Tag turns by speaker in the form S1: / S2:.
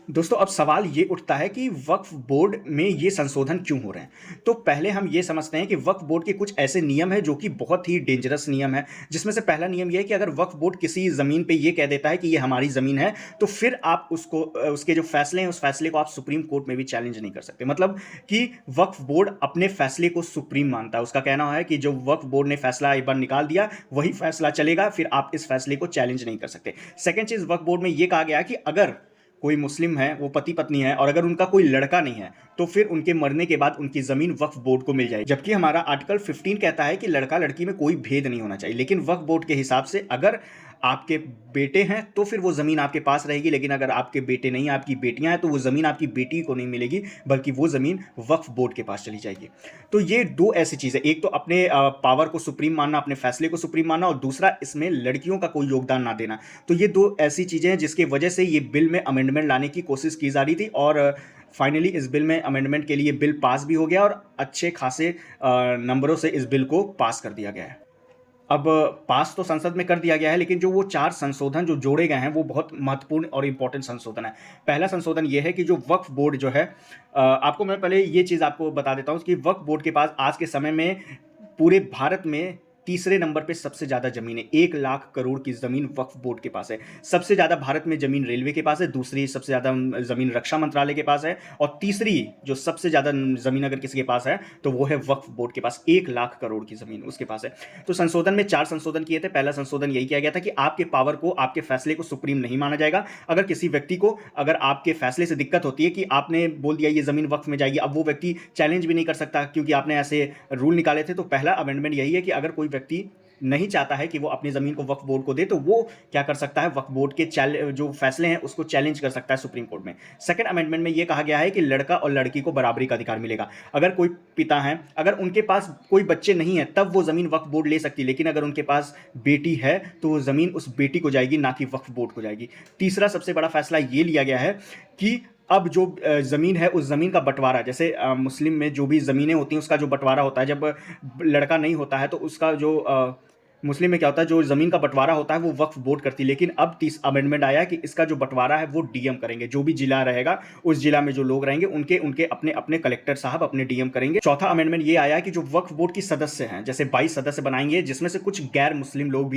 S1: दोस्तों अब सवाल ये उठता है कि वक्फ बोर्ड में ये संशोधन क्यों हो रहे हैं। तो पहले हम ये समझते हैं कि वक्फ बोर्ड के कुछ ऐसे नियम हैं जो कि बहुत ही डेंजरस नियम है, जिसमें से पहला नियम ये है कि अगर वक्फ बोर्ड किसी ज़मीन पे ये कह देता है कि ये हमारी ज़मीन है, तो फिर आप उसको उसके जो फैसले हैं उस फैसले को आप सुप्रीम कोर्ट में भी चैलेंज नहीं कर सकते। मतलब कि वक्फ बोर्ड अपने फैसले को सुप्रीम मानता है। उसका कहना है कि जो वक्फ बोर्ड ने फैसला एक बार निकाल दिया वही फैसला चलेगा, फिर आप इस फैसले को चैलेंज नहीं कर सकते। सेकेंड चीज़, वक्फ बोर्ड में ये कहा गया कि अगर कोई मुस्लिम है, वो पति पत्नी है और अगर उनका कोई लड़का नहीं है तो फिर उनके मरने के बाद उनकी ज़मीन वक्फ बोर्ड को मिल जाएगी। जबकि हमारा आर्टिकल 15 कहता है कि लड़का लड़की में कोई भेद नहीं होना चाहिए, लेकिन वक्फ बोर्ड के हिसाब से अगर आपके बेटे हैं तो फिर वो ज़मीन आपके पास रहेगी, लेकिन अगर आपके बेटे नहीं, आपकी बेटियां हैं, तो वो ज़मीन आपकी बेटी को नहीं मिलेगी, बल्कि वो ज़मीन वक्फ बोर्ड के पास चली जाएगी। तो ये दो ऐसी चीज़ें, एक तो अपने पावर को सुप्रीम मानना, अपने फैसले को सुप्रीम मानना, और दूसरा इसमें लड़कियों का कोई योगदान ना देना। तो ये दो ऐसी चीज़ें हैं जिसकी वजह से ये बिल में अमेंडमेंट लाने की कोशिश की जा रही थी, और फाइनली इस बिल में अमेंडमेंट के लिए बिल पास भी हो गया और अच्छे खासे नंबरों से इस बिल को पास कर दिया गया है। अब पास तो संसद में कर दिया गया है, लेकिन जो वो 4 संशोधन जो जोड़े गए हैं वो बहुत महत्वपूर्ण और इंपॉर्टेंट संशोधन है। पहला संशोधन ये है कि जो वक्फ बोर्ड जो है, आपको मैं पहले ये चीज़ आपको बता देता हूँ कि वक्फ बोर्ड के पास आज के समय में पूरे भारत में तीसरे नंबर पे सबसे ज़्यादा ज़मीन है। 1 लाख करोड़ की ज़मीन वक्फ बोर्ड के पास है। सबसे ज़्यादा भारत में ज़मीन रेलवे के पास है, दूसरी सबसे ज़्यादा ज़मीन रक्षा मंत्रालय के पास है, और तीसरी जो सबसे ज़्यादा ज़मीन अगर किसी के पास है तो वो है वक्फ बोर्ड के पास। 1 लाख करोड़ की ज़मीन उसके पास है। तो संशोधन में 4 संशोधन किए थे। पहला संशोधन यही किया गया था कि आपके पावर को, आपके फैसले को सुप्रीम नहीं माना जाएगा। अगर किसी व्यक्ति को, अगर आपके फैसले से दिक्कत होती है कि आपने बोल दिया ये ज़मीन वक्फ में जाएगी, अब वो व्यक्ति चैलेंज भी नहीं कर सकता क्योंकि आपने ऐसे रूल निकाले थे। तो पहला अमेंडमेंट यही है कि अगर कोई व्यक्ति नहीं चाहता है कि वो अपनी ज़मीन को वक्फ बोर्ड को दे, तो वो क्या कर सकता है, वक्फ बोर्ड के जो फैसले हैं उसको चैलेंज कर सकता है सुप्रीम कोर्ट में। सेकंड अमेंडमेंट में ये कहा गया है कि लड़का और लड़की को बराबरी का अधिकार मिलेगा। अगर कोई पिता है, अगर उनके पास कोई बच्चे नहीं है तब वो ज़मीन वक्फ बोर्ड ले सकती है, लेकिन अगर उनके पास बेटी है तो वो ज़मीन उस बेटी को जाएगी, ना कि वक्फ बोर्ड को जाएगी। तीसरा सबसे बड़ा फैसला ये लिया गया है कि अब जो ज़मीन है उस ज़मीन का बंटवारा, जैसे मुस्लिम में जो भी ज़मीनें होती हैं उसका जो बंटवारा होता है, जब लड़का नहीं होता है तो उसका जो मुस्लिम में क्या होता है, जो ज़मीन का बंटवारा होता है वो वक्फ बोर्ड करती है। लेकिन अब 30 अमेंडमेंट आया है कि इसका जो बंटवारा है वो डीएम करेंगे। जो भी जिला रहेगा उस जिला में जो लोग रहेंगे उनके उनके अपने अपने कलेक्टर साहब अपने डीएम करेंगे। चौथा अमेंडमेंट ये आया है कि जो वक्फ बोर्ड की सदस्य हैं, जैसे 22 सदस्य बनाएंगे, जिसमें से कुछ गैर मुस्लिम लोग भी